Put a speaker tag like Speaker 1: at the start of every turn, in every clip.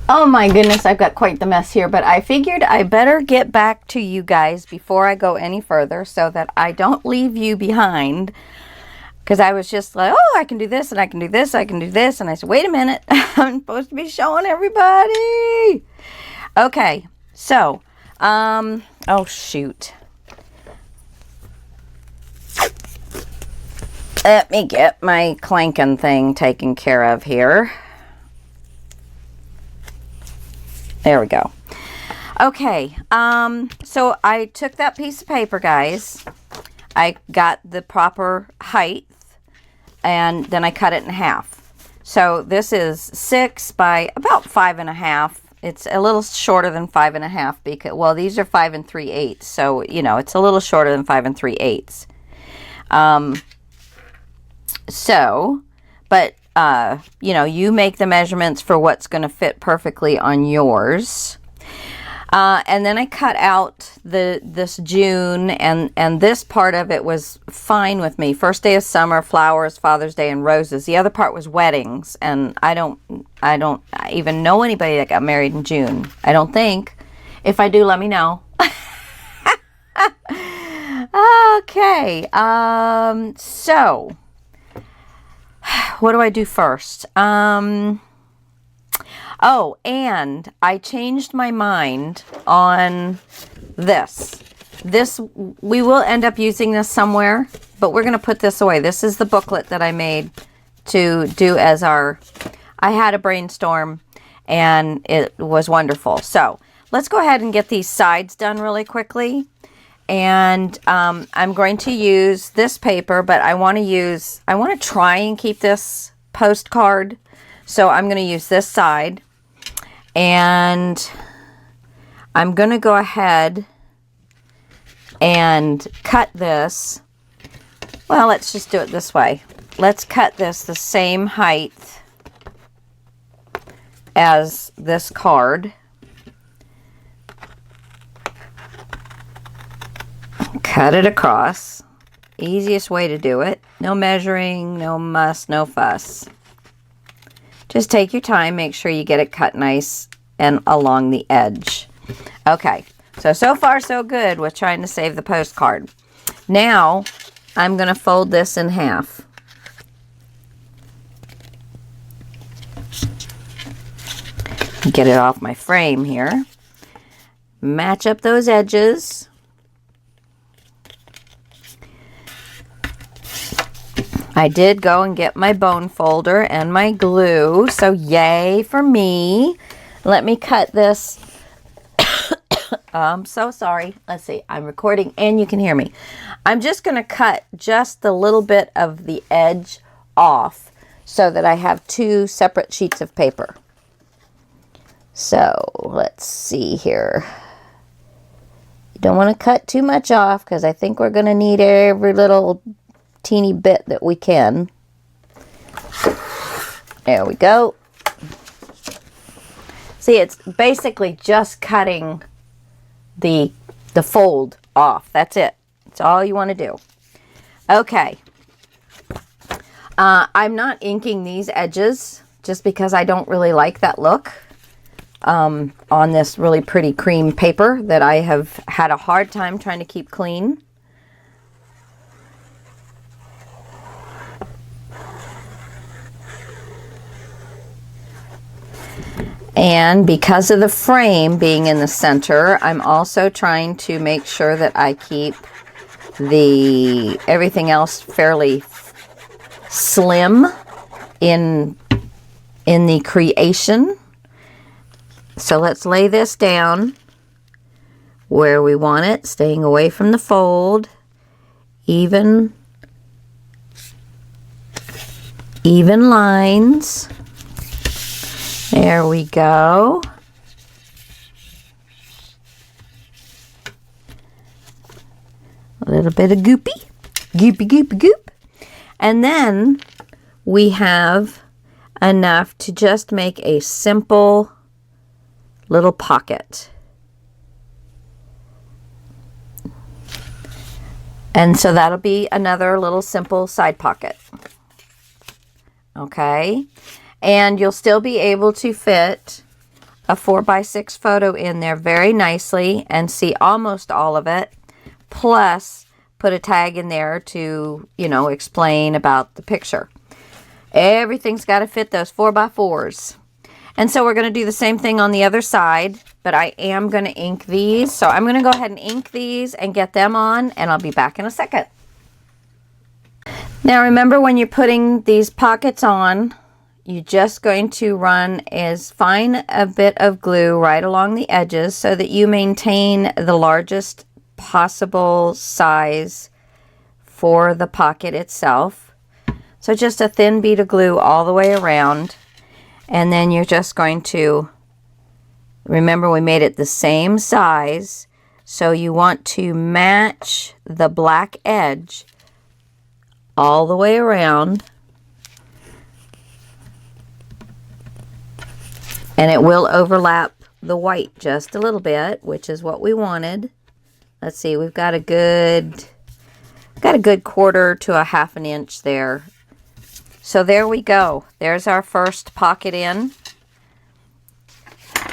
Speaker 1: Oh my goodness, I've got quite the mess here, but I figured I better get back to you guys before I go any further so that I don't leave you behind. Because I was just like, oh, I can do this and I can do this, I can do this. And I said, wait a minute, I'm supposed to be showing everybody. Okay, so, oh shoot. Let me get my clanking thing taken care of here. There we go. Okay, so I took that piece of paper, guys. I got the proper height, and then I cut it in half. So this is 6 by about 5.5. It's a little shorter than 5.5 because, well, these are 5 3/8. So, you know, it's a little shorter than 5 3/8. But you know, you make the measurements for what's going to fit perfectly on yours. And then I cut out this June, and this part of it was fine with me. First day of summer, flowers, Father's Day, and roses. The other part was weddings, and I don't even know anybody that got married in June. I don't think. If I do, let me know. Okay. So what do I do first? Oh, and I changed my mind on this. This, we will end up using this somewhere, but we're going to put this away. This is the booklet that I made to do as our, I had a brainstorm and it was wonderful. So let's go ahead and get these sides done really quickly. And I'm going to use this paper, but I want to try and keep this postcard. So I'm going to use this side, and I'm going to go ahead and cut this. Well, let's just do it this way. Let's cut this the same height as this card. Cut it across. Easiest way to do it. No measuring, no muss, no fuss. Just take your time. Make sure you get it cut nice and along the edge. Okay. So far so good with trying to save the postcard. Now, I'm going to fold this in half. Get it off my frame here. Match up those edges. I did go and get my bone folder and my glue, so yay for me. Let me cut this. I'm so sorry. Let's see. I'm recording and you can hear me. I'm just going to cut just a little bit of the edge off so that I have two separate sheets of paper. So let's see here. You don't want to cut too much off because I think we're going to need every little teeny bit that we can. There we go. See, it's basically just cutting the fold off. That's it. That's all you want to do. Okay. I'm not inking these edges just because I don't really like that look on this really pretty cream paper that I have had a hard time trying to keep clean. And because of the frame being in the center, I'm also trying to make sure that I keep everything else fairly slim in the creation. So let's lay this down where we want it, staying away from the fold. Even lines. There we go. A little bit of goopy goop. And then we have enough to just make a simple little pocket. And so that'll be another little simple side pocket. Okay. And you'll still be able to fit a 4x6 photo in there very nicely and see almost all of it. Plus, put a tag in there to, you know, explain about the picture. Everything's got to fit those 4x4s. And so we're going to do the same thing on the other side, but I am going to ink these. So I'm going to go ahead and ink these and get them on, and I'll be back in a second. Now remember, when you're putting these pockets on, you're just going to run as fine a bit of glue right along the edges so that you maintain the largest possible size for the pocket itself. So just a thin bead of glue all the way around. And then you're just going to, remember we made it the same size, so you want to match the black edge all the way around. And it will overlap the white just a little bit, which is what we wanted. Let's see, we've got a good 1/4 to a 1/2 inch there. So there we go. There's our first pocket in.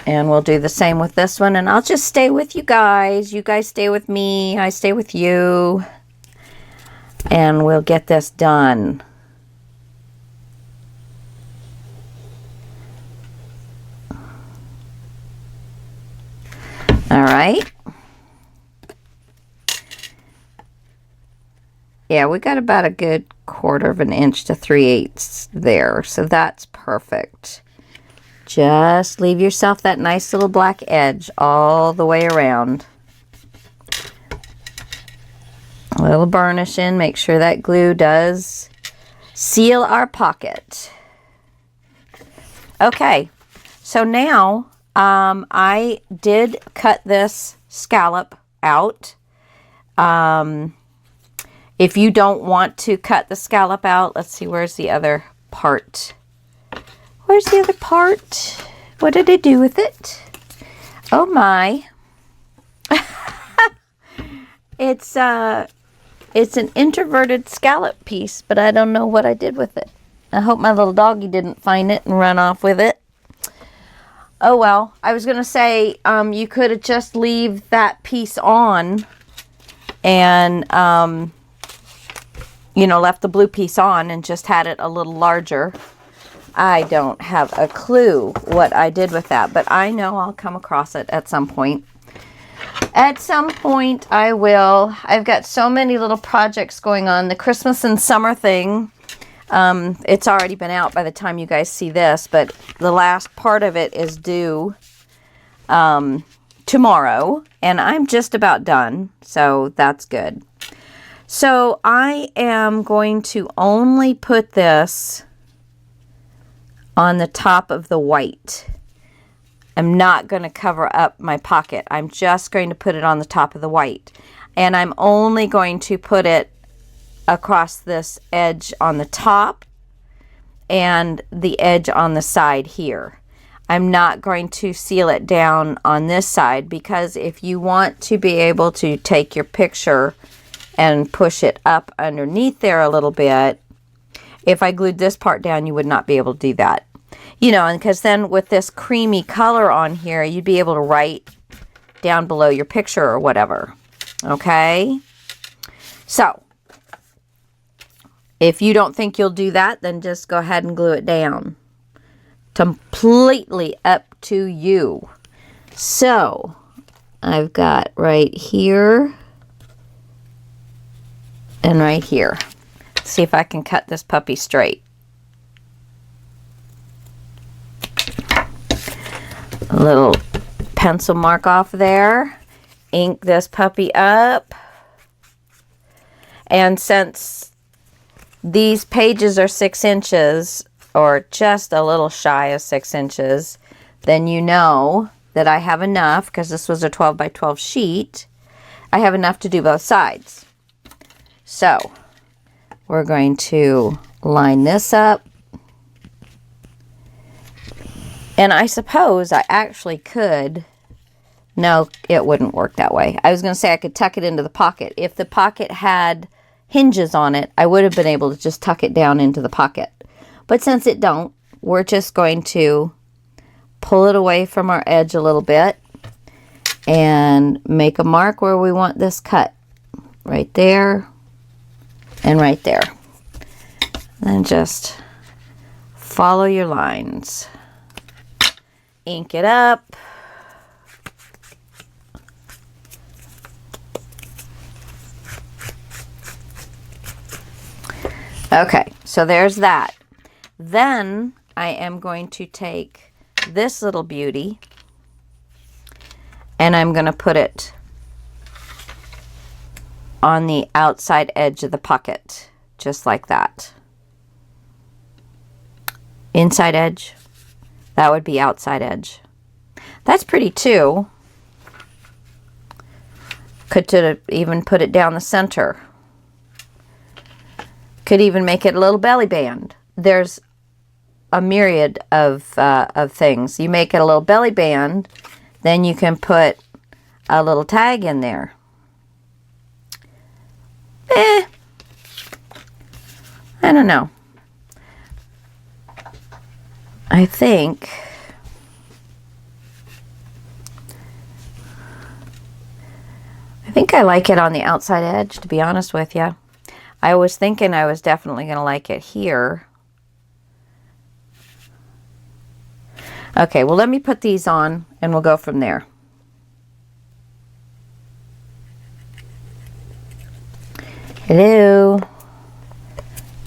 Speaker 1: And we'll do the same with this one. And I'll just stay with you guys. You guys stay with me. I stay with you. And we'll get this done. All right. Yeah, we got about a good 1/4 inch to 3/8 there. So that's perfect. Just leave yourself that nice little black edge all the way around. A little burnish in. Make sure that glue does seal our pocket. Okay. So now I did cut this scallop out. If you don't want to cut the scallop out, let's see, where's the other part? Where's the other part? What did I do with it? Oh my. It's an introverted scallop piece, but I don't know what I did with it. I hope my little doggy didn't find it and run off with it. Oh well, I was going to say, you could have just leave that piece on and, you know, left the blue piece on and just had it a little larger. I don't have a clue what I did with that, but I know I'll come across it at some point. At some point I will. I've got so many little projects going on. The Christmas and summer thing, it's already been out by the time you guys see this, but the last part of it is due tomorrow, and I'm just about done, so that's good. So I am going to only put this on the top of the white. I'm not going to cover up my pocket. I'm just going to put it on the top of the white. And I'm only going to put it across this edge on the top and the edge on the side here. I'm not going to seal it down on this side, because if you want to be able to take your picture and push it up underneath there a little bit, if I glued this part down, you would not be able to do that. You know, and because then with this creamy color on here, you'd be able to write down below your picture or whatever. Okay? So, if you don't think you'll do that, then just go ahead and glue it down. Completely up to you. So, I've got right here and right here. Let's see if I can cut this puppy straight. A little pencil mark off there. Ink this puppy up. And since these pages are 6 inches, or just a little shy of 6 inches, then you know that I have enough, because this was a 12 by 12 sheet, I have enough to do both sides. So, we're going to line this up. And I suppose I actually could, no, it wouldn't work that way. I was going to say I could tuck it into the pocket. If the pocket had hinges on it, I would have been able to just tuck it down into the pocket. But since it don't, we're just going to pull it away from our edge a little bit and make a mark where we want this cut. Right there and right there. Then just follow your lines. Ink it up. Okay, so there's that. Then I am going to take this little beauty and I'm going to put it on the outside edge of the pocket, just like that. Inside edge, that would be outside edge. That's pretty too. Could even put it down the center. Could even make it a little belly band. There's a myriad of things. You make it a little belly band, then you can put a little tag in there. I don't know. I think I like it on the outside edge, to be honest with you. I was thinking I was definitely going to like it here. Okay, well, let me put these on and we'll go from there. Hello.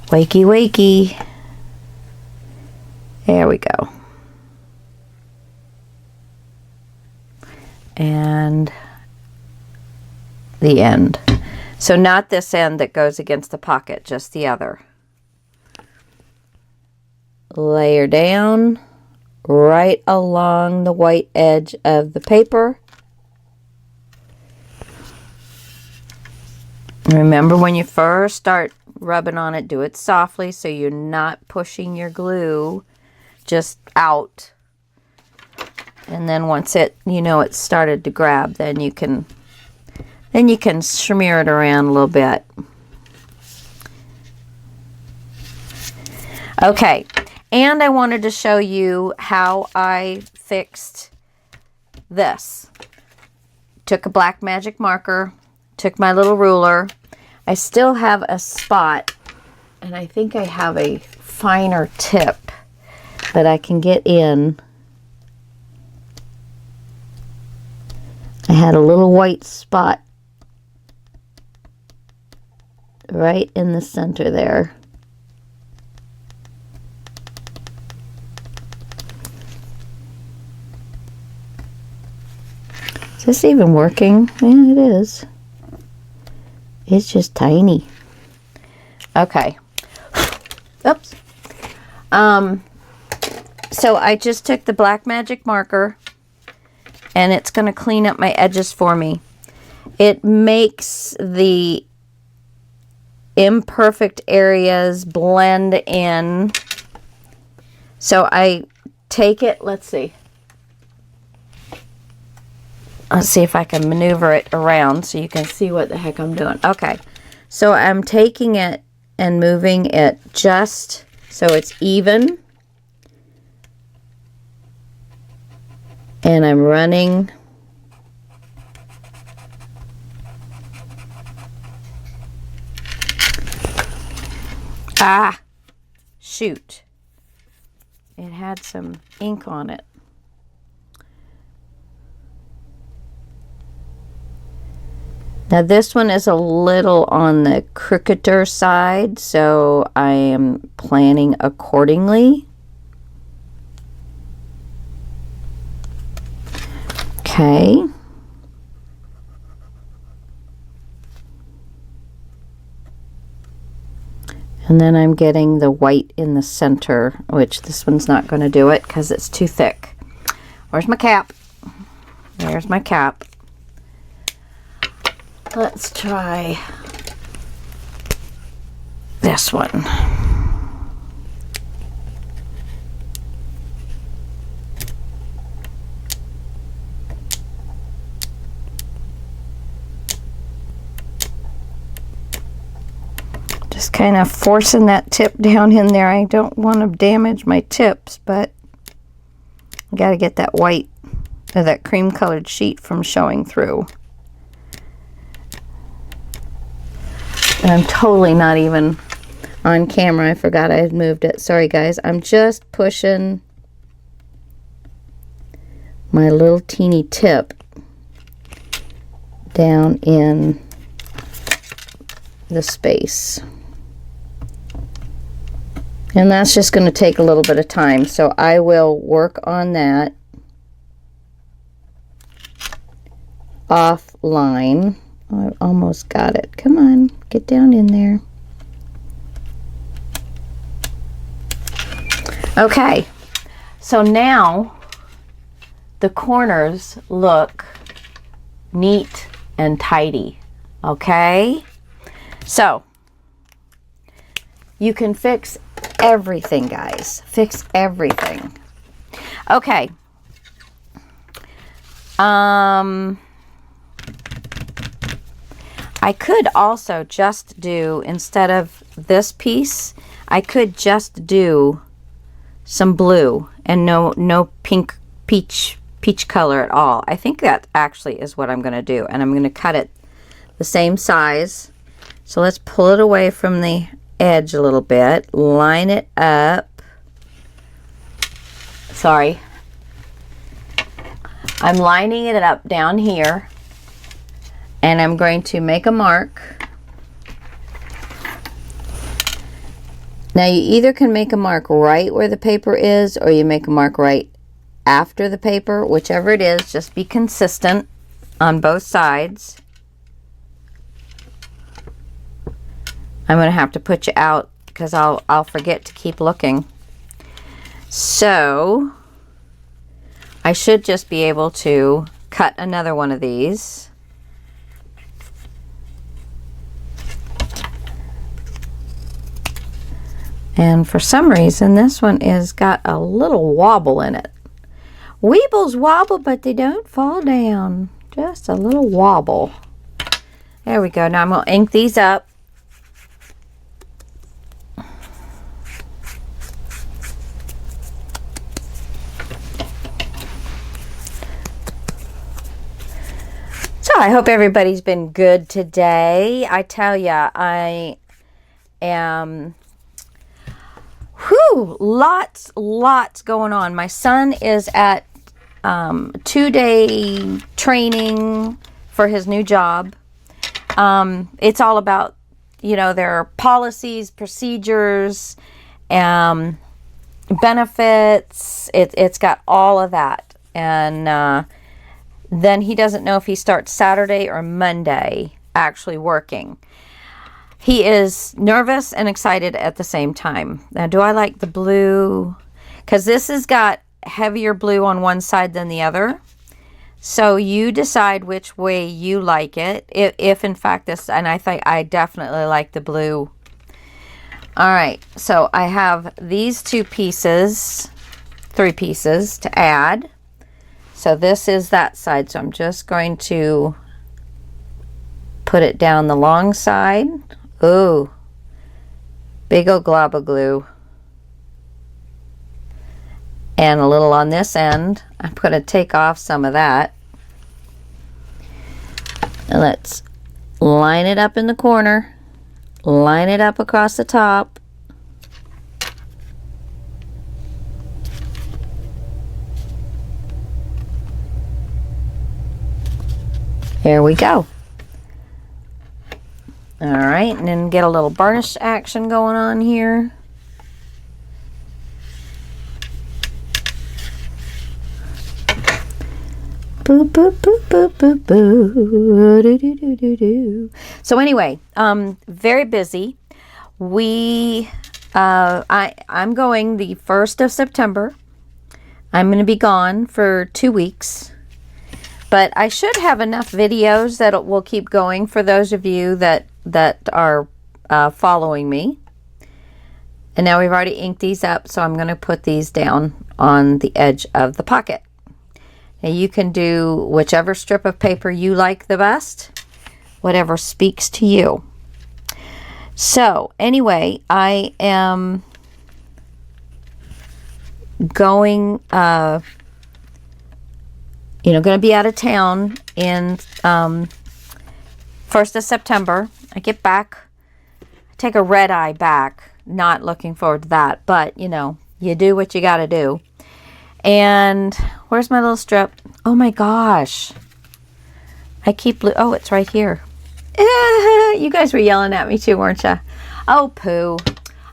Speaker 1: Wakey, wakey. There we go. And the end. So not this end that goes against the pocket, just the other. Layer down right along the white edge of the paper. Remember, when you first start rubbing on it, do it softly so you're not pushing your glue just out. And then once it, you know, it's started to grab, then you can smear it around a little bit. Okay, and I wanted to show you how I fixed this. Took a black magic marker, took my little ruler. I still have a spot, and I think I have a finer tip that I can get in. I had a little white spot right in the center there. Is this even working? Yeah, it is. It's just tiny. Okay. Oops. So I just took the black magic marker and it's going to clean up my edges for me. It makes the imperfect areas blend in. So I take it, let's see if I can maneuver it around so you can see what the heck I'm doing. Okay, so I'm taking it and moving it just so it's even, and I'm running shoot, it had some ink on it. Now this one is a little on the crookeder side, so I am planning accordingly. Okay. And then I'm getting the white in the center, which this one's not going to do it because it's too thick. Where's my cap? There's my cap. Let's try this one. Just kind of forcing that tip down in there. I don't want to damage my tips, but Got to get that white, or that cream colored sheet from showing through. And I'm totally not even on camera. I forgot I had moved it. Sorry guys. I'm just pushing my little teeny tip down in the space. And that's just going to take a little bit of time. So I will work on that offline. Oh, I almost got it. Come on, get down in there. Okay, so now the corners look neat and tidy. Okay, so you can fix everything, guys. Fix everything. Okay. I could also just do, instead of this piece, I could just do some blue and no pink peach color at all. I think that actually is what I'm going to do, and I'm going to cut it the same size. So let's pull it away from the edge a little bit, line it up. Sorry, I'm lining it up down here, and I'm going to make a mark. Now you either can make a mark right where the paper is, or you make a mark right after the paper. Whichever it is, just be consistent on both sides. I'm going to have to put you out because I'll forget to keep looking. So I should just be able to cut another one of these. And for some reason, this one is got a little wobble in it. Weebles wobble, but they don't fall down. Just a little wobble. There we go. Now I'm going to ink these up. So I hope everybody's been good today. I tell ya, I am... Whew, lots going on. My son is at 2-day training for his new job. It's all about, you know, their policies, procedures, benefits. It's got all of that. And then he doesn't know if he starts Saturday or Monday actually working. He is nervous and excited at the same time. Now, do I like the blue? Because this has got heavier blue on one side than the other. So you decide which way you like it. If in fact this, and I think I definitely like the blue. All right, so I have these 3 pieces to add. So this is that side. So I'm just going to put it down the long side. Ooh, big old glob of glue. And a little on this end. I'm going to take off some of that. And let's line it up in the corner. Line it up across the top. There we go. All right, and then get a little burnish action going on here. Boop, boop, boop, boop, boop, boop. Do, do, do, do, do. So anyway, very busy. I'm going the 1st of September. I'm going to be gone for 2 weeks. But I should have enough videos that will keep going for those of you that are following me. And now we've already inked these up, so I'm going to put these down on the edge of the pocket. Now you can do whichever strip of paper you like the best, whatever speaks to you. So anyway, I am going going to be out of town in 1st of September. I get back, I take a red eye back. Not looking forward to that, but you do what you got to do. And where's my little strip? Oh my gosh. Oh, it's right here. You guys were yelling at me too, weren't you? Oh, poo.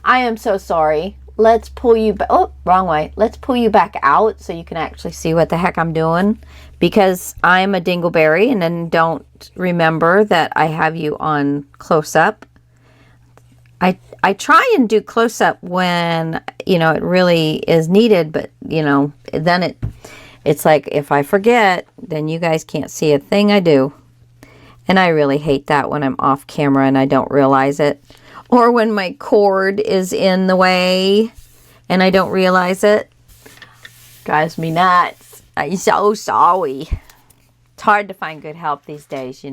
Speaker 1: I am so sorry. Let's pull you back. Oh, wrong way. Let's pull you back out so you can actually see what the heck I'm doing, because I'm a dingleberry and then don't remember that I have you on close up. I try and do close up when, it really is needed, but, then it's like if I forget, then you guys can't see a thing I do. And I really hate that when I'm off camera and I don't realize it. Or when my cord is in the way and I don't realize it. Drives me nuts. I'm so sorry. It's hard to find good help these days,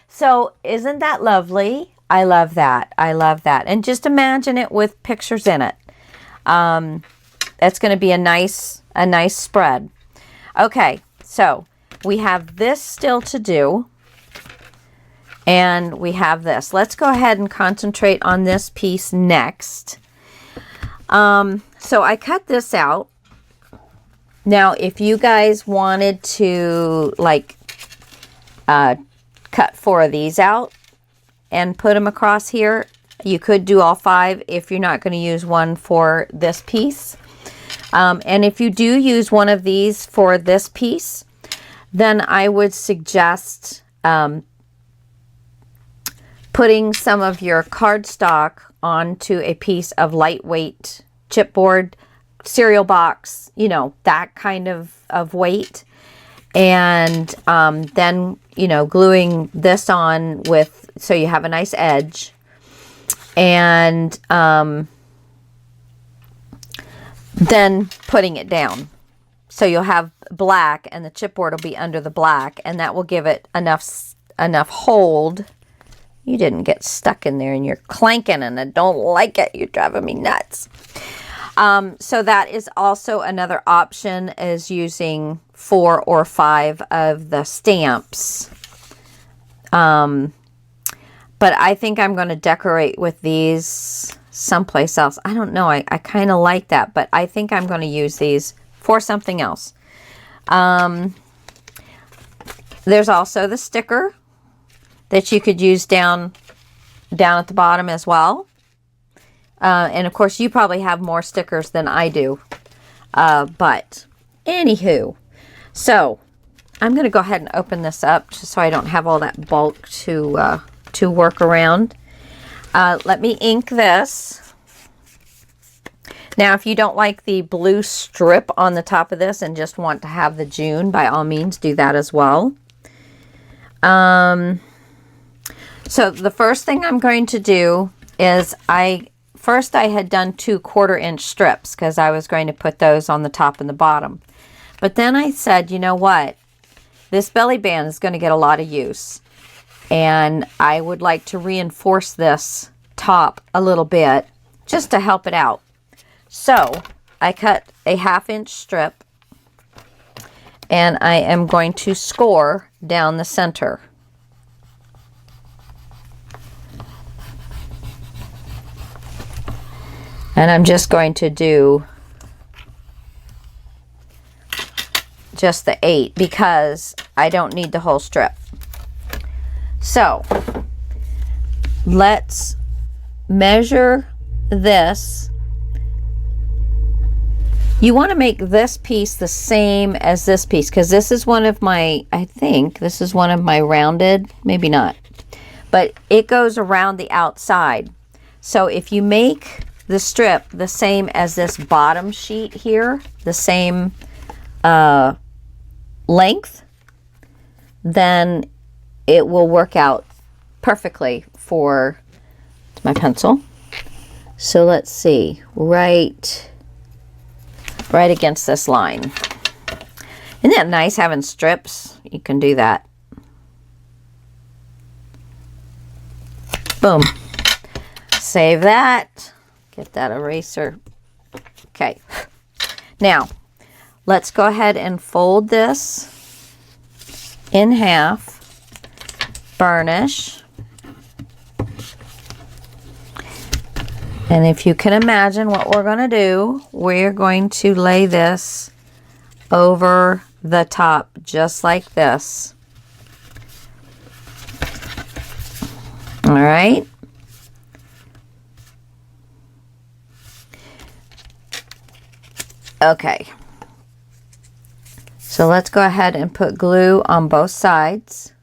Speaker 1: So isn't that lovely? I love that. I love that. And just imagine it with pictures in it. That's going to be a nice spread. Okay, so we have this still to do. And we have this. Let's go ahead and concentrate on this piece next. So I cut this out. Now, if you guys wanted to cut 4 of these out and put them across here, you could do all 5 if you're not going to use one for this piece. And if you do use one of these for this piece, then I would suggest putting some of your cardstock onto a piece of lightweight chipboard, cereal box, that kind of weight. And then, gluing this on so you have a nice edge. And then putting it down. So you'll have black and the chipboard will be under the black, and that will give it enough hold. You didn't get stuck in there and you're clanking and I don't like it. You're driving me nuts. So that is also another option, is using 4 or 5 of the stamps. But I think I'm going to decorate with these someplace else. I don't know. I kind of like that, but I think I'm going to use these for something else. There's also the sticker that you could use down at the bottom as well. And of course, you probably have more stickers than I do. But anywho, so I'm going to go ahead and open this up just so I don't have all that bulk to work around. Let me ink this. Now, if you don't like the blue strip on the top of this and just want to have the June, by all means, do that as well. So the first thing I'm going to do is first I had done 2 1/4-inch strips because I was going to put those on the top and the bottom. But then I said, you know what? This belly band is going to get a lot of use. And I would like to reinforce this top a little bit just to help it out. So I cut a 1/2-inch strip and I am going to score down the center. And I'm just going to do just the 8 because I don't need the whole strip. So let's measure this. You want to make this piece the same as this piece because this is one of my, I think this is one of my rounded, maybe not, but it goes around the outside. So if you make the strip the same as this bottom sheet here, the same length, then it will work out perfectly for my pencil. So let's see, right against this line. Isn't that nice having strips? You can do that. Boom. Save that. Get that eraser. Okay. Now, let's go ahead and fold this in half, burnish. And if you can imagine what we're going to do, we're going to lay this over the top just like this. All right. Okay. So let's go ahead and put glue on both sides.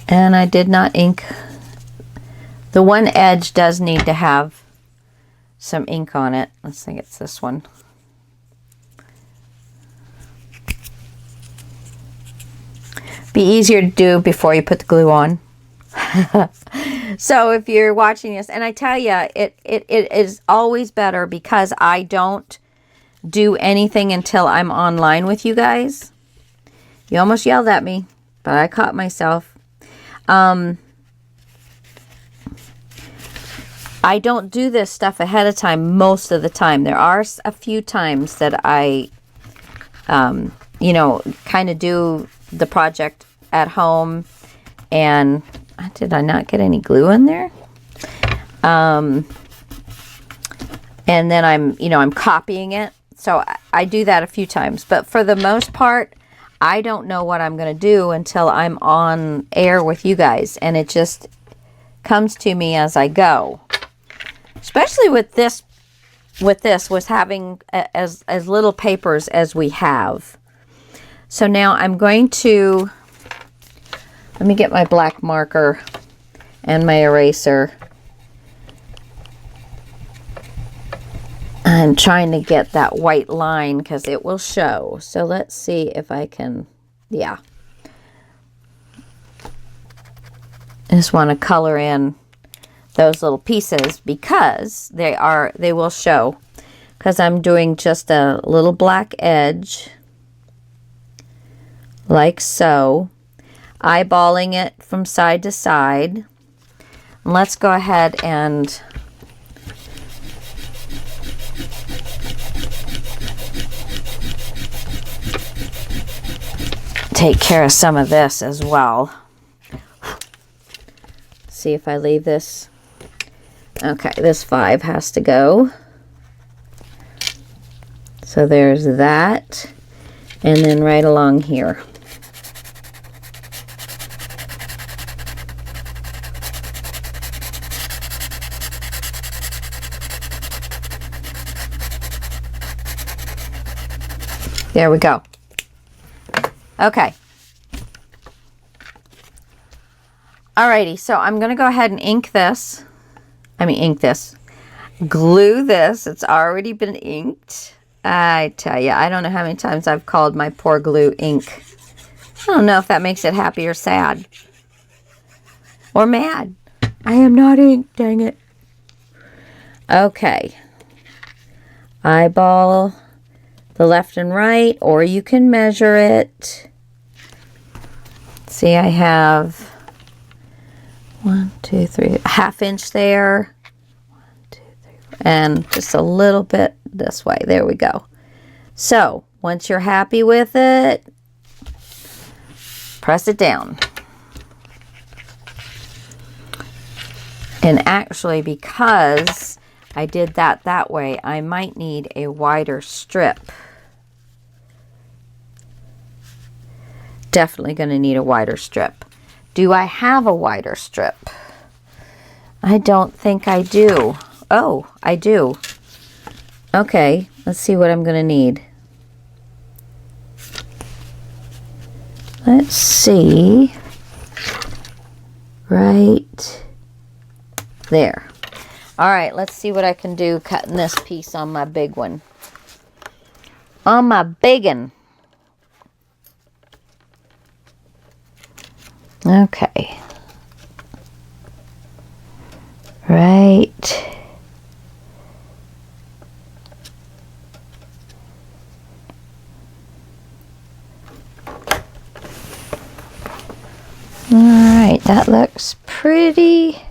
Speaker 1: And I did not ink. The one edge does need to have some ink on it. Let's think it's this one. Be easier to do before you put the glue on. So if you're watching this, and I tell you, it is always better because I don't do anything until I'm online with you guys. You almost yelled at me, but I caught myself. I don't do this stuff ahead of time most of the time. There are a few times that I, you know, kind of do the project at home. And did I not get any glue in there? And then I'm copying it. So I do that a few times. But for the most part, I don't know what I'm going to do until I'm on air with you guys. And it just comes to me as I go. Especially with this, with having as little papers as we have. So now I'm going to, let me get my black marker and my eraser. I'm trying to get that white line because it will show. So let's see if I can, yeah. I just want to color in those little pieces because they will show. Because I'm doing just a little black edge. Like so. Eyeballing it from side to side. And let's go ahead and take care of some of this as well. See if I leave this. Okay, this 5 has to go. So there's that. And then right along here. There we go. Okay. Alrighty, so I'm going to go ahead and glue this. It's already been inked. I tell you, I don't know how many times I've called my poor glue ink. I don't know if that makes it happy or sad. Or mad. I am not ink, dang it. Okay. Eyeball the left and right, or you can measure it. See, I have 1, 2, 3, a half inch there. 1, 2, 3, 4, and just a little bit this way. There we go. So once you're happy with it, press it down. And actually, because I did that way, I might need a wider strip. Definitely going to need a wider strip. Do I have a wider strip? I don't think I do. Oh, I do. Okay, let's see what I'm going to need. Let's see. Right there. All right, let's see what I can do cutting this piece on my big one. On my big one. Okay. Right. All right, that looks pretty.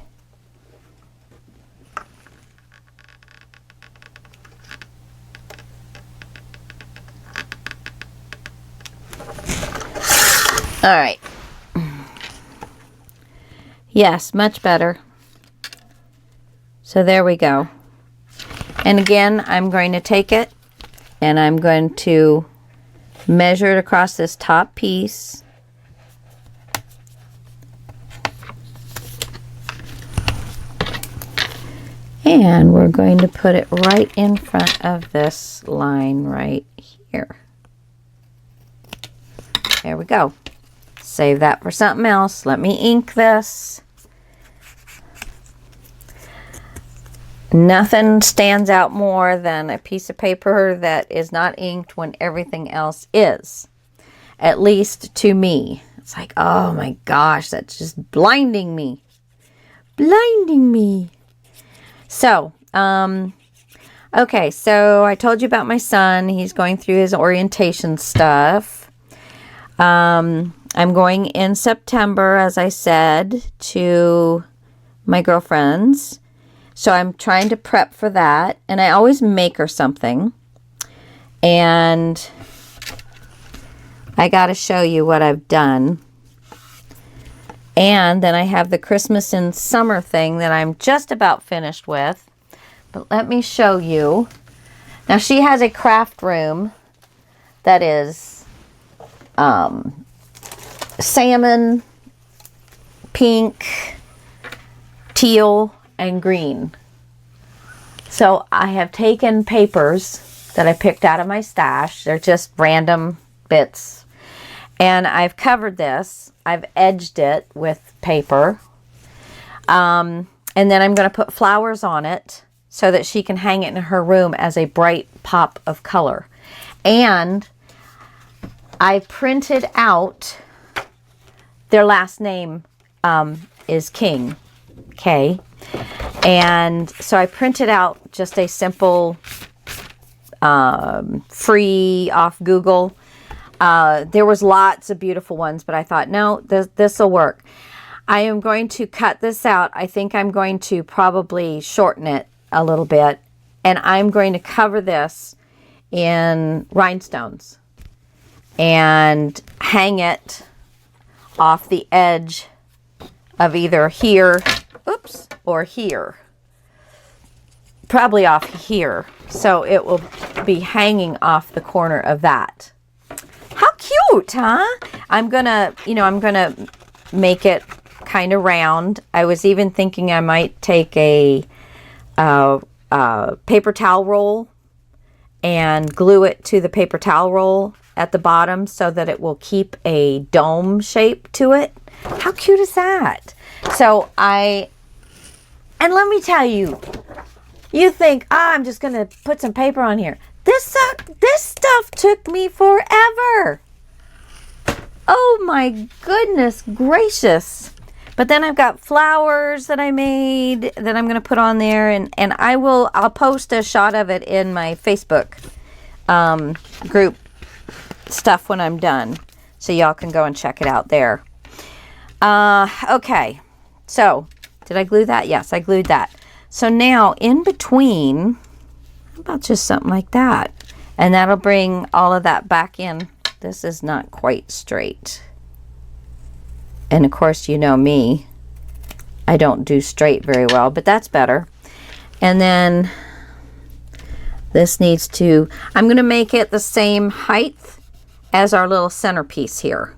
Speaker 1: All right. Yes, much better. So there we go. And again, I'm going to take it and I'm going to measure it across this top piece. And we're going to put it right in front of this line right here. There we go. Save that for something else. Let me ink this. Nothing stands out more than a piece of paper that is not inked when everything else is. At least to me. It's like, oh my gosh, that's just blinding me. Blinding me. So, okay, so I told you about my son. He's going through his orientation stuff. I'm going in September, as I said, to my girlfriend's. So I'm trying to prep for that. And I always make her something. And I got to show you what I've done. And then I have the Christmas and summer thing that I'm just about finished with. But let me show you. Now she has a craft room that is salmon, pink, teal, and green. So I have taken papers that I picked out of my stash. They're just random bits. And I've covered this. I've edged it with paper. And then I'm going to put flowers on it so that she can hang it in her room as a bright pop of color. And I printed out their last name is King, K. And so I printed out just a simple free off Google. There was lots of beautiful ones, but I thought, no, this will work. I am going to cut this out. I think I'm going to probably shorten it a little bit. And I'm going to cover this in rhinestones and hang it off the edge of either here, oops, or here. Probably off here. So it will be hanging off the corner of that. How cute, huh? I'm gonna make it kind of round. I was even thinking I might take a paper towel roll and glue it to the paper towel roll at the bottom so that it will keep a dome shape to it. How cute is that? So and let me tell you, you think, I'm just going to put some paper on here. This stuff took me forever. Oh my goodness gracious. But then I've got flowers that I made that I'm going to put on there. And I'll post a shot of it in my Facebook group stuff when I'm done. So y'all can go and check it out there. Okay. So, did I glue that? Yes, I glued that. So now, in between, how about just something like that? And that'll bring all of that back in. This is not quite straight. And of course, you know me. I don't do straight very well, but that's better. And then this needs to, I'm going to make it the same height as our little centerpiece here.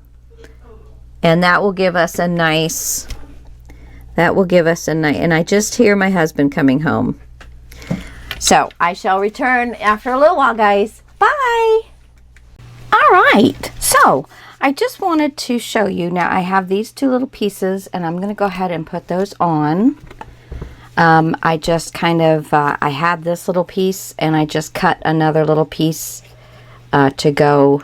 Speaker 1: And that will give us a nice, and I just hear my husband coming home. So I shall return after a little while, guys. Bye. All right. So I just wanted to show you. Now I have these two little pieces and I'm going to go ahead and put those on. I just kind of, I had this little piece and I just cut another little piece to go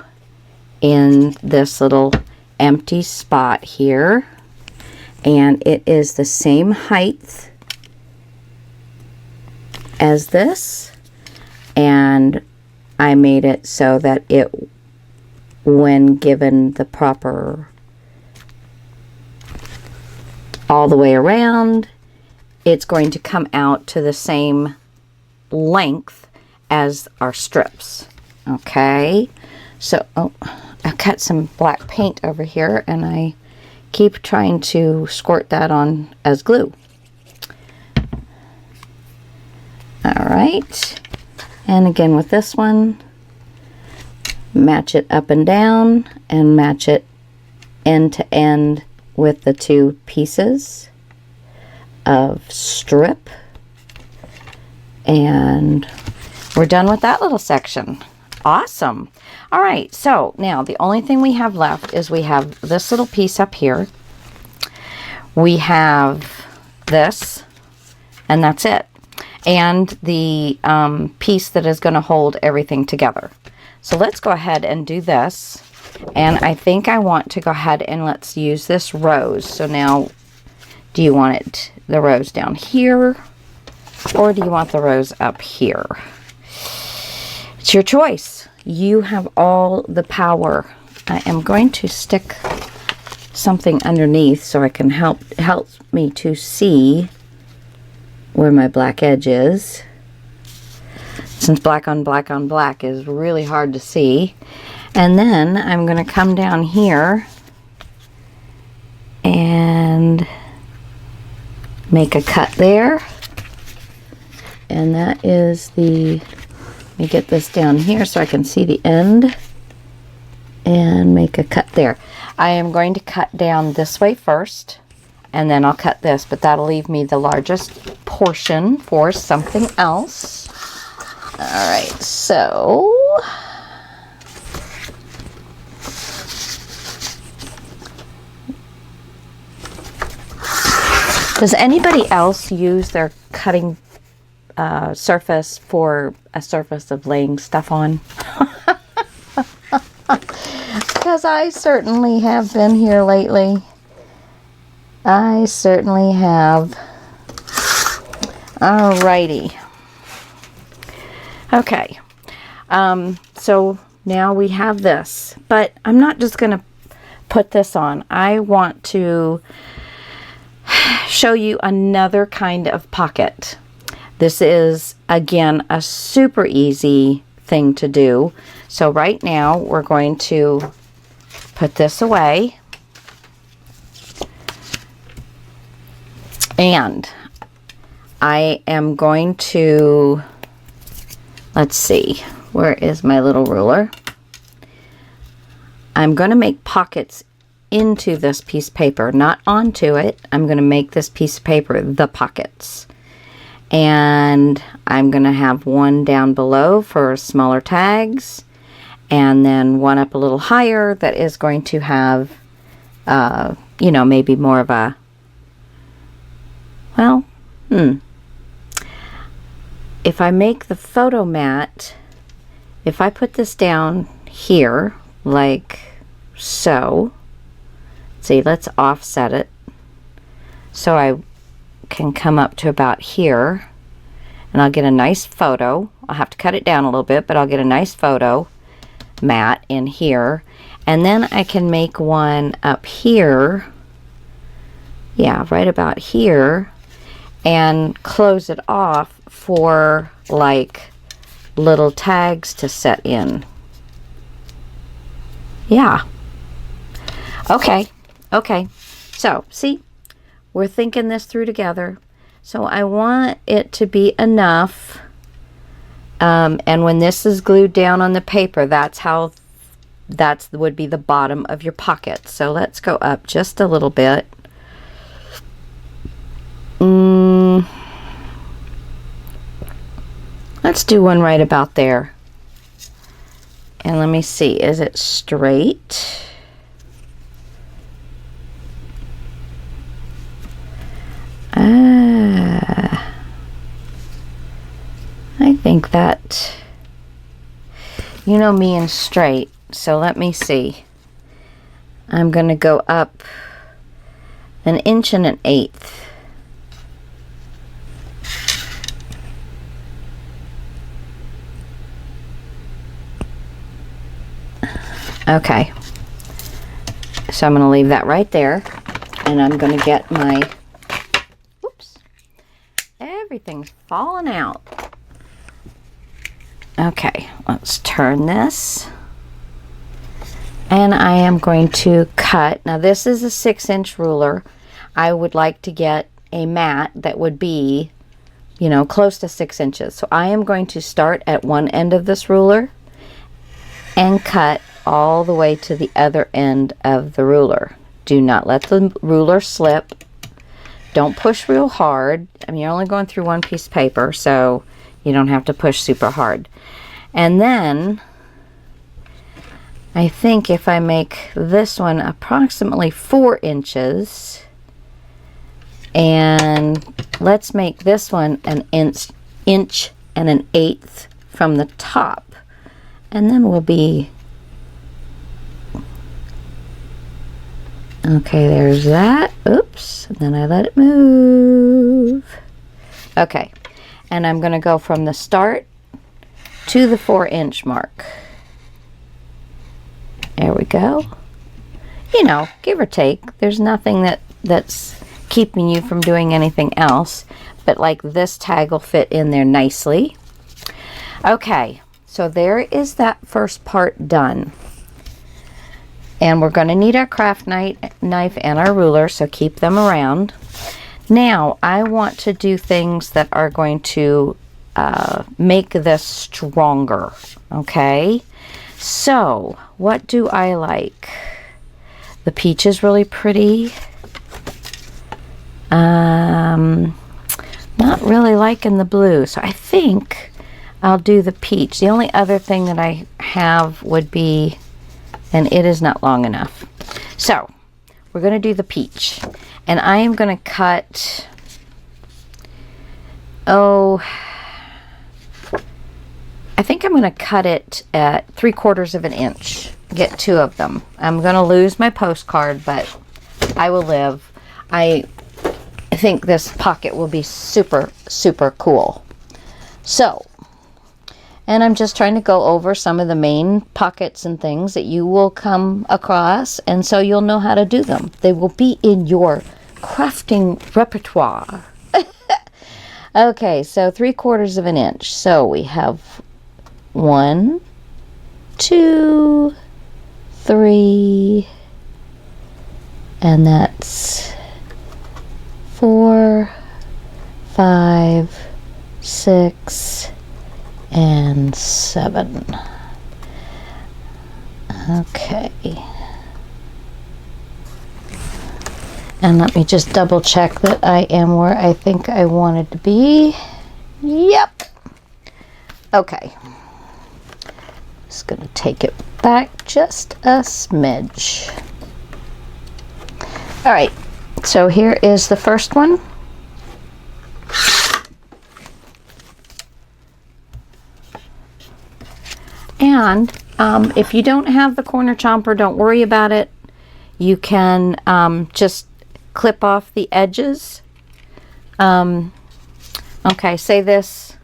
Speaker 1: in this little empty spot here. And it is the same height as this. And I made it so that it, when given the proper all the way around, it's going to come out to the same length as our strips. Okay, so I cut some black paint over here and I keep trying to squirt that on as glue. All right, and again with this one, match it up and down and match it end to end with the two pieces of strip, and we're done with that little section. Awesome. All right, so now the only thing we have left is we have this little piece up here, we have this, and that's it, and the piece that is going to hold everything together. So let's go ahead and do this, and I think I want to go ahead and let's use this rose. So now, do you want the rose down here, or do you want the rose up here? It's your choice. You have all the power. I am going to stick something underneath so I can help me to see where my black edge is, since black on black on black is really hard to see. And then I'm going to come down here and make a cut there, and that is the, let me get this down here so I can see the end, and make a cut there. I am going to cut down this way first, and then I'll cut this, but that'll leave me the largest portion for something else. All right, so does anybody else use their cutting surface for a surface of laying stuff on? Because I certainly have been here lately. I certainly have. Alrighty. Okay. So now we have this, but I'm not just going to put this on. I want to show you another kind of pocket. This is, again, a super easy thing to do. So right now we're going to put this away, and I am going to, let's see, where is my little ruler? I'm going to make pockets into this piece of paper, not onto it. I'm going to make this piece of paper the pockets. And I'm going to have one down below for smaller tags, and then one up a little higher that is going to have, you know, maybe more of a, well, if I make the photo mat, if I put this down here, like so, see, let's offset it so I can come up to about here, and I'll get a nice photo. I'll have to cut it down a little bit, but I'll get a nice photo mat in here, and then I can make one up here, yeah, right about here, and close it off for like little tags to set in. Yeah. Okay. So see, we're thinking this through together. So I want it to be enough, and when this is glued down on the paper, that would be the bottom of your pocket. So let's go up just a little bit. Let's do one right about there. And let me see, is it straight? I think that, you know me and straight, so let me see. I'm going to go up 1 1/8 inches. Okay, so I'm going to leave that right there, and I'm going to get my everything's falling out. Okay, let's turn this. And I am going to cut. Now this is a 6-inch ruler. I would like to get a mat that would be, you know, close to 6 inches. So I am going to start at one end of this ruler and cut all the way to the other end of the ruler. Do not let the ruler slip. Don't push real hard. I mean, you're only going through one piece of paper, so you don't have to push super hard. And then I think if I make this one approximately 4 inches, and let's make this one an inch and an 1/8 from the top, and then we'll be okay. There's that. Oops, and then I let it move. Okay, and I'm going to go from the start to the 4-inch mark. There we go. You know, give or take. There's nothing that's keeping you from doing anything else, but like this tag will fit in there nicely. Okay, so there is that first part done. And we're going to need our craft knife and our ruler, so keep them around. Now, I want to do things that are going to make this stronger, okay? So, what do I like? The peach is really pretty. Not really liking the blue, so I think I'll do the peach. The only other thing that I have would be, and it is not long enough. So, we're going to do the peach. And I am going to cut, I think I'm going to cut it at 3/4 of an inch. Get 2 of them. I'm going to lose my postcard, but I will live. I think this pocket will be super, super cool. So, and I'm just trying to go over some of the main pockets and things that you will come across, and so you'll know how to do them. They will be in your crafting repertoire. Okay, so 3/4 of an inch. So we have 1, 2, 3, and that's 4, 5, 6, and 7. Okay. And let me just double check that I am where I think I wanted to be. Yep. Okay. Just going to take it back just a smidge. All right. So here is the first one. And if you don't have the corner chomper, don't worry about it. You can just clip off the edges. Okay, say this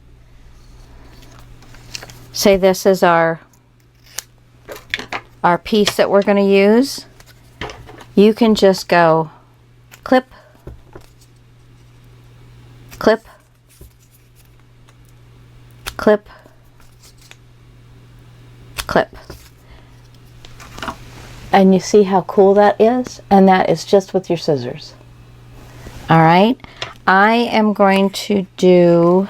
Speaker 1: is our piece that we're going to use. You can just go clip, clip, clip, clip. And you see how cool that is? And that is just with your scissors. All right. I am going to do,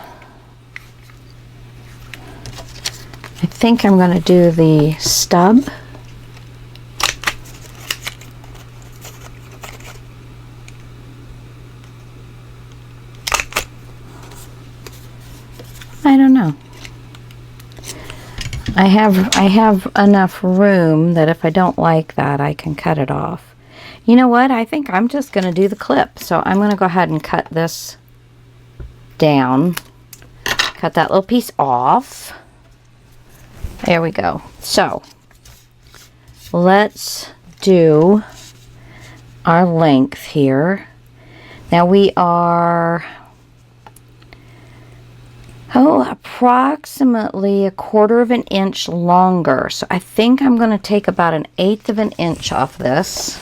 Speaker 1: I think I'm going to do the stub. I don't know. I have enough room that if I don't like that, I can cut it off. You know what? I think I'm just going to do the clip. So I'm going to go ahead and cut this down. Cut that little piece off. There we go. So let's do our length here. Now we are approximately 1/4 of an inch longer. So I think I'm going to take about 1/8 of an inch off this.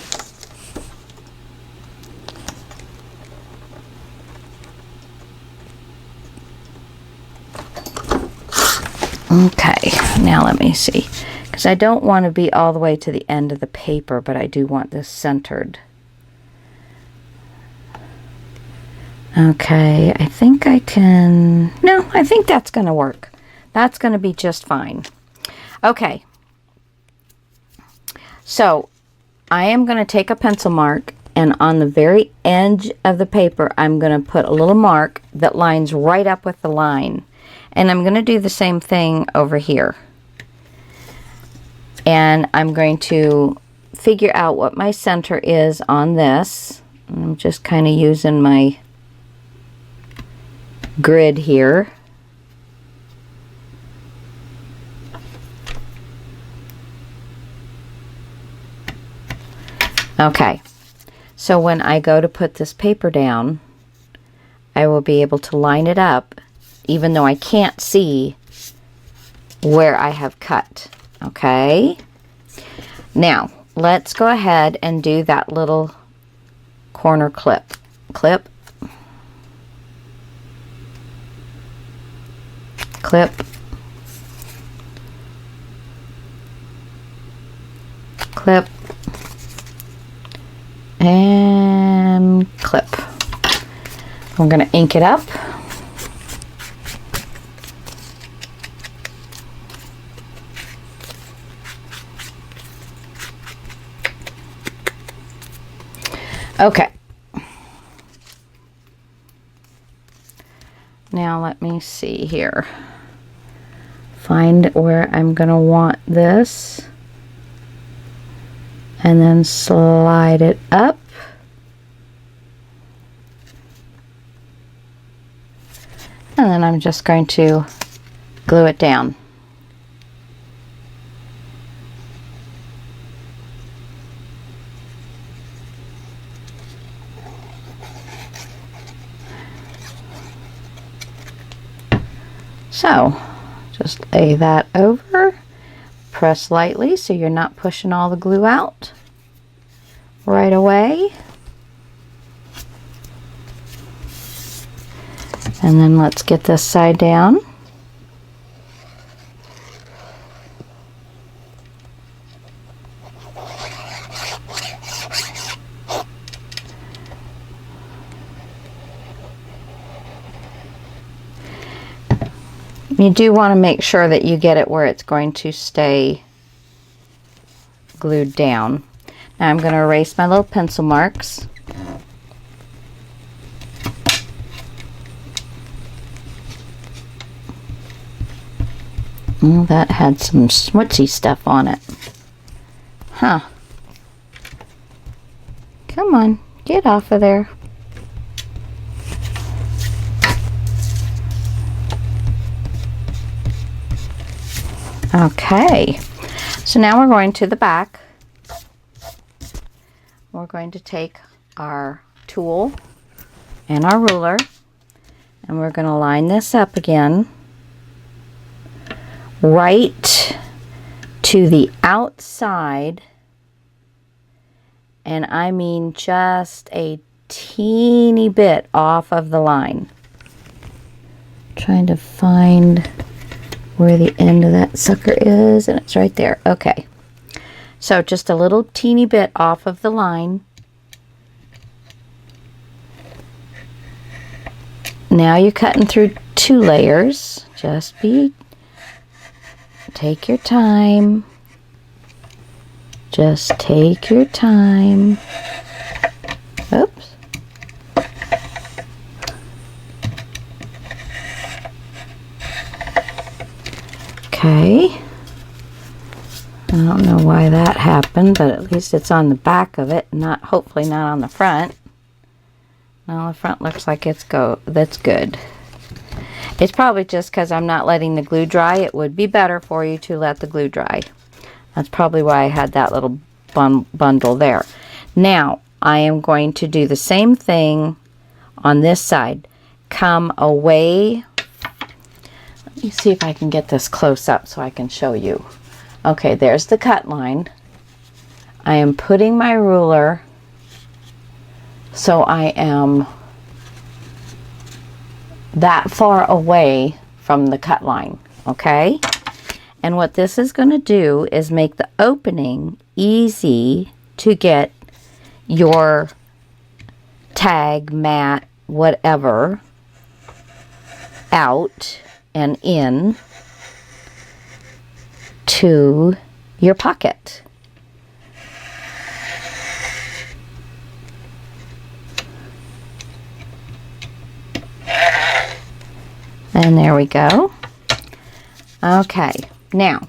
Speaker 1: Okay, now let me see. Because I don't want to be all the way to the end of the paper, but I do want this centered. Okay, I think I can... No, I think that's going to work. That's going to be just fine. Okay. So, I am going to take a pencil mark, and on the very edge of the paper, I'm going to put a little mark that lines right up with the line. And I'm going to do the same thing over here. And I'm going to figure out what my center is on this. I'm just kind of using my grid here. Okay, so when I go to put this paper down, I will be able to line it up even though I can't see where I have cut. Okay, now let's go ahead and do that little corner clip. Clip, clip, clip, and clip. We're going to ink it up. Okay. Now let me see here. Find where I'm going to want this. And then slide it up. And then I'm just going to glue it down. So, just lay that over, press lightly so you're not pushing all the glue out right away. And then let's get this side down. You do want to make sure that you get it where it's going to stay glued down. Now I'm going to erase my little pencil marks. Oh, that had some smudgy stuff on it. Huh. Come on, get off of there. Okay, so now we're going to the back. We're going to take our tool and our ruler, and we're going to line this up again right to the outside, and I mean just a teeny bit off of the line. Trying to find where the end of that sucker is, and it's right there. Okay, so just a little teeny bit off of the line. Now you're cutting through 2 layers. Just take your time. Just take your time. Oops. Okay. I don't know why that happened, but at least it's on the back of it, hopefully not on the front. Now the front looks like that's good. It's probably just because I'm not letting the glue dry. It would be better for you to let the glue dry. That's probably why I had that little bundle there. Now I am going to do the same thing on this side. Come away. Let me see if I can get this close up so I can show you. Okay, there's the cut line. I am putting my ruler so I am that far away from the cut line, okay? And what this is going to do is make the opening easy to get your tag, mat, whatever out and in to your pocket. And there we go. Okay, now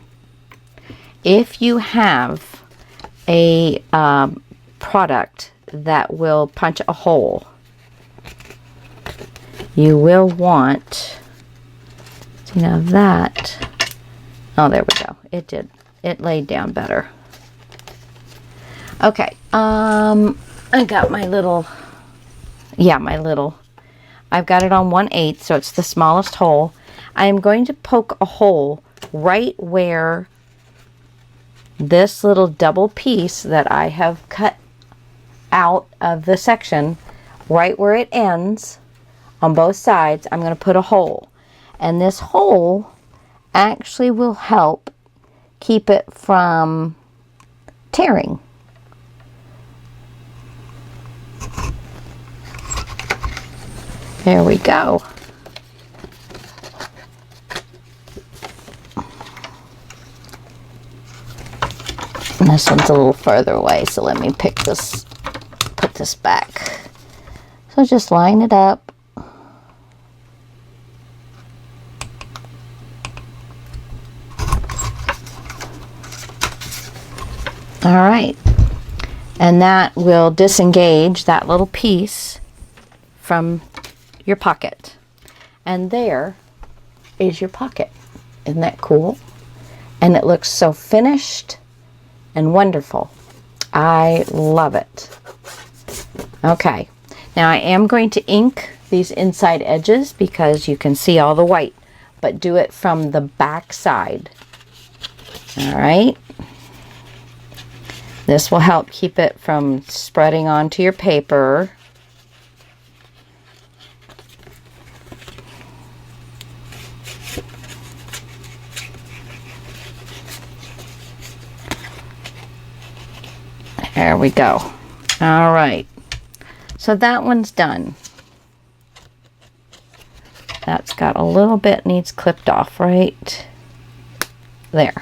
Speaker 1: if you have a product that will punch a hole, you will want, see now that, oh there we go, it did, it laid down better. Okay, I got my little, I've got it on 1/8, so it's the smallest hole. I am going to poke a hole right where this little double piece that I have cut out of the section, right where it ends on both sides, I'm going to put a hole. And this hole actually will help keep it from tearing. There we go. And this one's a little further away, so let me put this back. So just line it up. All right. And that will disengage that little piece from your pocket. And there is your pocket. Isn't that cool? And it looks so finished and wonderful. I love it. Okay, now I am going to ink these inside edges because you can see all the white, but do it from the back side. All right. This will help keep it from spreading onto your paper. There we go. All right. So that one's done. That's got a little bit needs clipped off right there.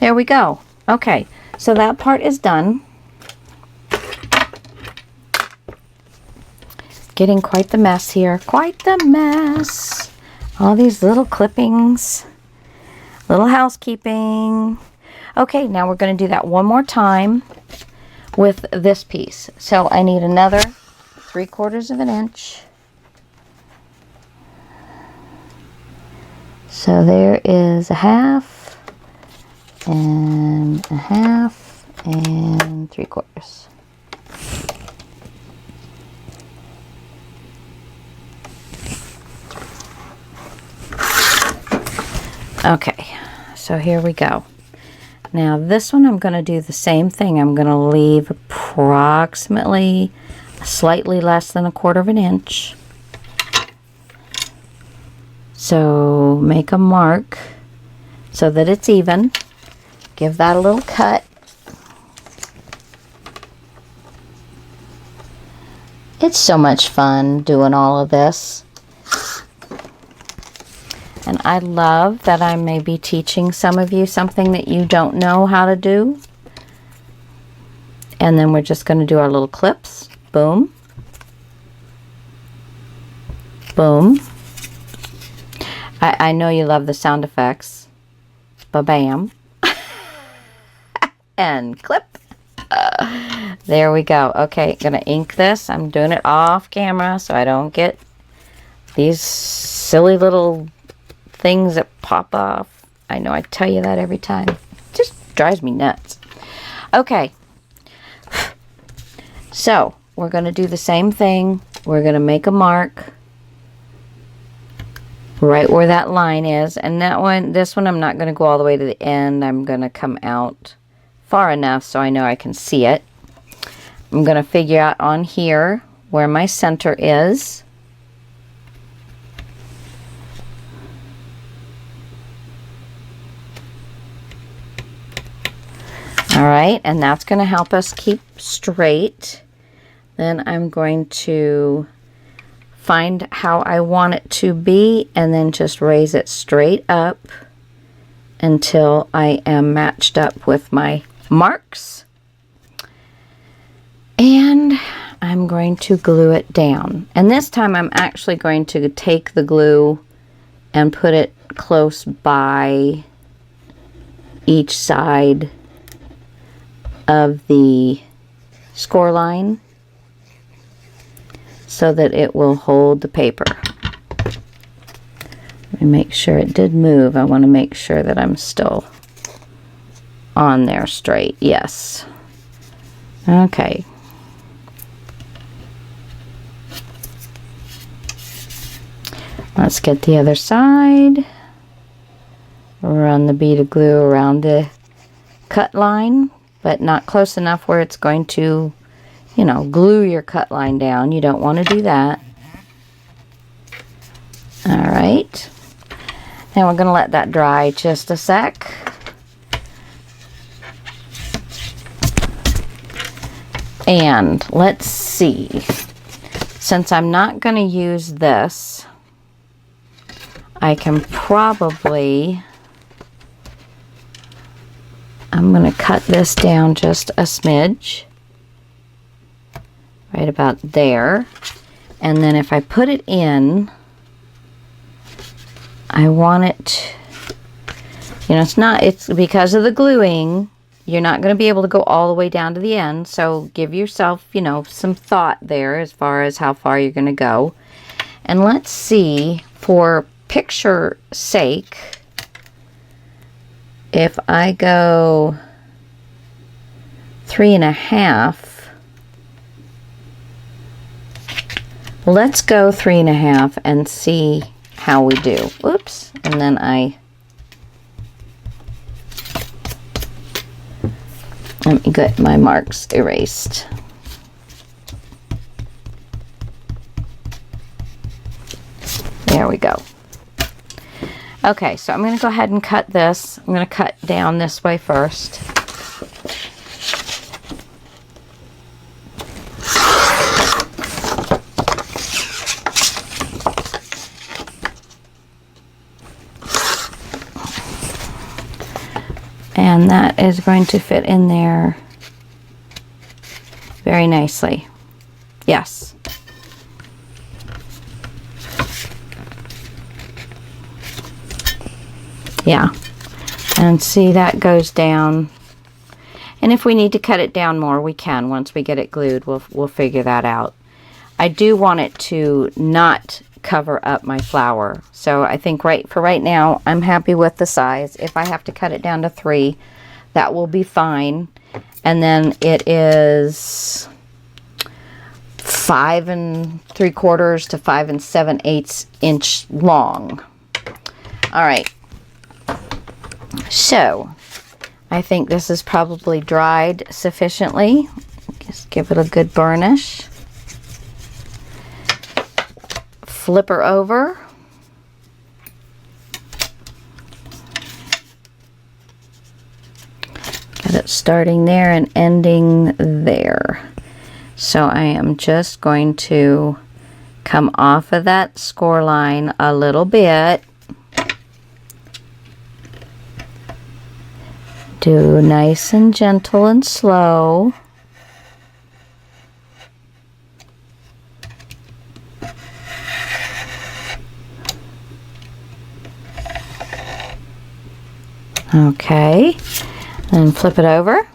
Speaker 1: There we go. Okay. So that part is done. Getting quite the mess here. Quite the mess. All these little clippings. Little housekeeping. Okay, now we're going to do that one more time with this piece. So I need another 3/4 of an inch. So there is a half and a half and 3/4. Okay, so here we go. Now this one I'm going to do the same thing. I'm going to leave approximately slightly less than 1/4 of an inch. So make a mark so that it's even. Give that a little cut. It's so much fun doing all of this. And I love that I may be teaching some of you something that you don't know how to do. And then we're just going to do our little clips. Boom. Boom. I know you love the sound effects. Ba-bam. And clip. There we go. Okay, gonna ink this. I'm doing it off camera so I don't get these silly little things that pop off. I know I tell you that every time. It just drives me nuts. Okay. So we're gonna do the same thing. We're gonna make a mark right where that line is, and this one I'm not going to go all the way to the end. I'm going to come out far enough so I know I can see it. I'm going to figure out on here where my center is. All right, and that's going to help us keep straight. Then I'm going to find how I want it to be and then just raise it straight up until I am matched up with my marks. And I'm going to glue it down. And this time I'm actually going to take the glue and put it close by each side of the score line so that it will hold the paper. Let me make sure it did move. I want to make sure that I'm still on there straight. Yes. Okay. Let's get the other side. Run the bead of glue around the cut line, but not close enough where it's going to, you know, glue your cut line down. You don't want to do that. All right. Now we're going to let that dry just a sec. And let's see. Since I'm not going to use this, I can probably, I'm going to cut this down just a smidge, right about there. And then if I put it in, I want it, you know, it's because of the gluing, you're not going to be able to go all the way down to the end. So give yourself, you know, some thought there as far as how far you're going to go. And let's see, for picture sake, if I go 3.5, let's go 3.5 and see how we do. Oops, and then let me get my marks erased. There we go. Okay, so I'm going to go ahead and cut this. I'm going to cut down this way first. And that is going to fit in there very nicely. Yes. Yeah, and see, that goes down, and if we need to cut it down more, we can. Once we get it glued, we'll figure that out. I do want it to not cover up my flower, so I think right now I'm happy with the size. If I have to cut it down to 3, that will be fine. And then it is 5 3/4 to 5 7/8 inch long. All right. So, I think this is probably dried sufficiently. Just give it a good burnish. Flip her over. Get it starting there and ending there. So I am just going to come off of that score line a little bit. Do nice and gentle and slow. Okay, and flip it over.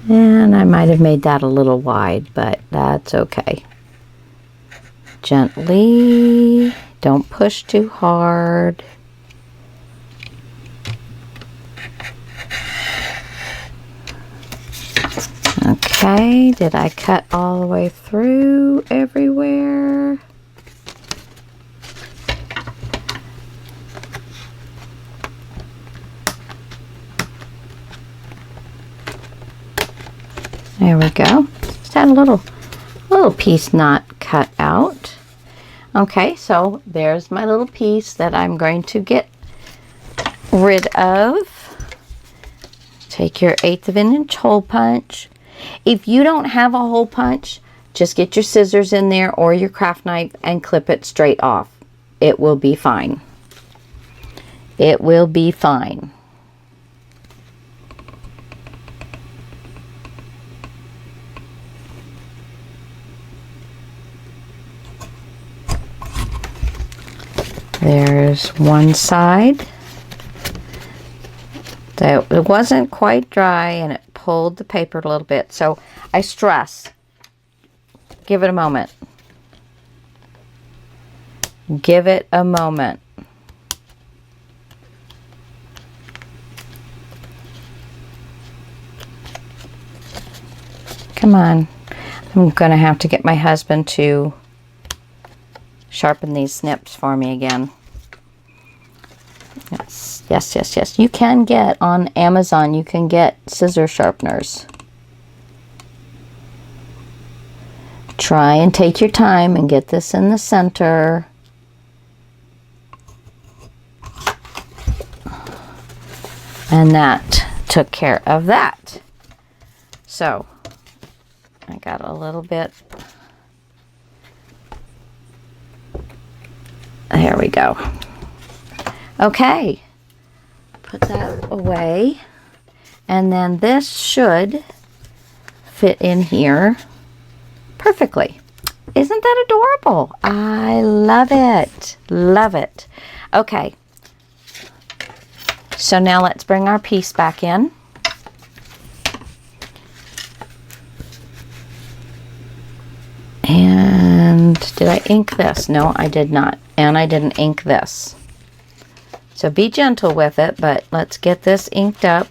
Speaker 1: And I might have made that a little wide, but that's okay. Gently, don't push too hard. Okay, did I cut all the way through everywhere? There we go. Just had a little piece not cut out. Okay, so there's my little piece that I'm going to get rid of. Take your 1/8 of an inch hole punch. If you don't have a hole punch, just get your scissors in there or your craft knife and clip it straight off. It will be fine. It will be fine. There's one side. So it wasn't quite dry and it pulled the paper a little bit. So I stress, give it a moment. Give it a moment. Come on. I'm going to have to get my husband to sharpen these snips for me again. Yes, yes, yes, yes. You can get on Amazon, you can get scissor sharpeners. Try and take your time and get this in the center. And that took care of that. So, I got a little bit. There we go. Okay, put that away, and then this should fit in here perfectly. Isn't that adorable? I love it. Love it. Okay, so now let's bring our piece back in. And did I ink this? No, I did not. And I didn't ink this. So be gentle with it, but let's get this inked up.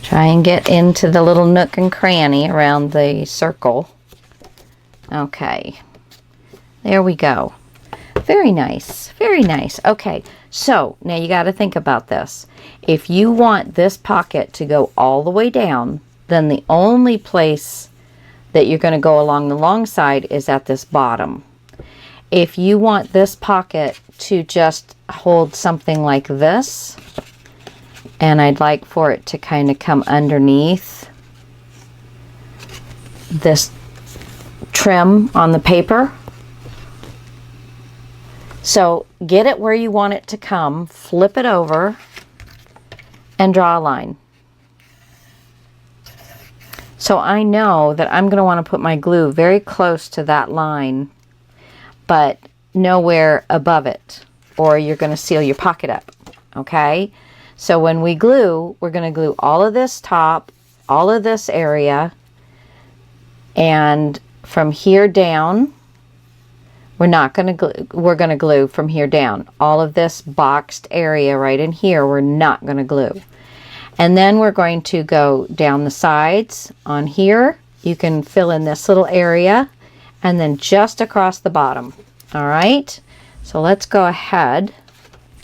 Speaker 1: Try and get into the little nook and cranny around the circle. Okay, there we go. Very nice, very nice. Okay, so now you got to think about this. If you want this pocket to go all the way down, then the only place that you're going to go along the long side is at this bottom. If you want this pocket to just hold something like this, and I'd like for it to kind of come underneath this trim on the paper. So get it where you want it to come, flip it over, and draw a line. So I know that I'm going to want to put my glue very close to that line, but nowhere above it, or you're going to seal your pocket up, okay? So when we glue, we're going to glue all of this top, all of this area, and from here down, we're going to glue from here down. All of this boxed area right in here, we're not going to glue. And then we're going to go down the sides on here. You can fill in this little area, and then just across the bottom. All right, so let's go ahead.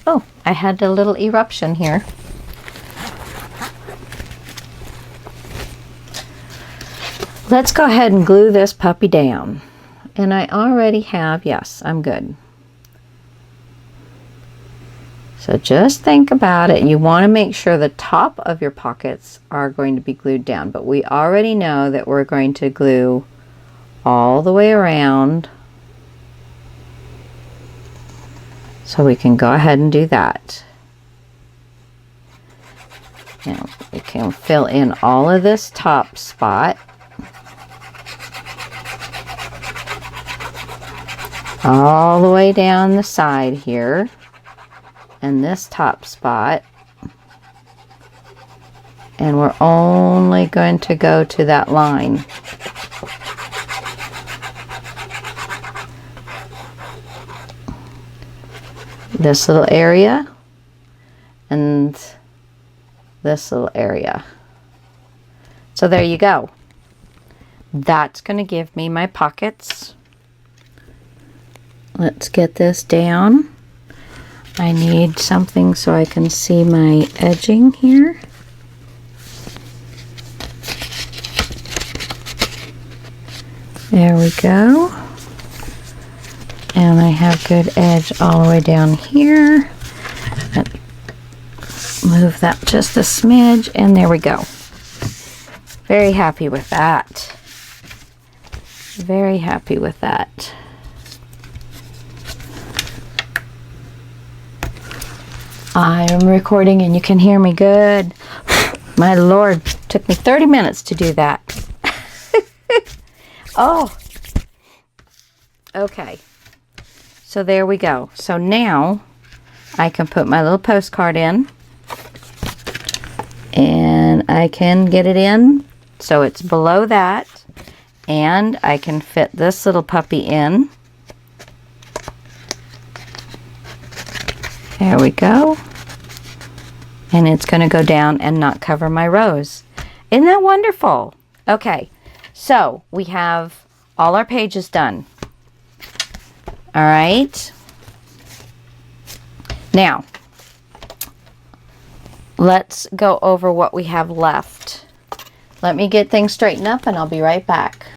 Speaker 1: Oh, I had a little eruption here. Let's go ahead and glue this puppy down. And I already have, yes, I'm good. So just think about it. You want to make sure the top of your pockets are going to be glued down. But we already know that we're going to glue all the way around. So we can go ahead and do that. Now we can fill in all of this top spot. All the way down the side here. And this top spot. And we're only going to go to that line. This little area and this little area. So there you go. That's going to give me my pockets. Let's get this down. I need something so I can see my edging here. There we go. And I have good edge all the way down here. Move that just a smidge, and there we go. Very happy with that. Very happy with that. I am recording and you can hear me good. My Lord, took me 30 minutes to do that. Oh, okay. So there we go. So now I can put my little postcard in, and I can get it in so it's below that, and I can fit this little puppy in. There we go. And it's going to go down and not cover my rose. Isn't that wonderful? Okay, so we have all our pages done. All right. Now, let's go over what we have left. Let me get things straightened up and I'll be right back.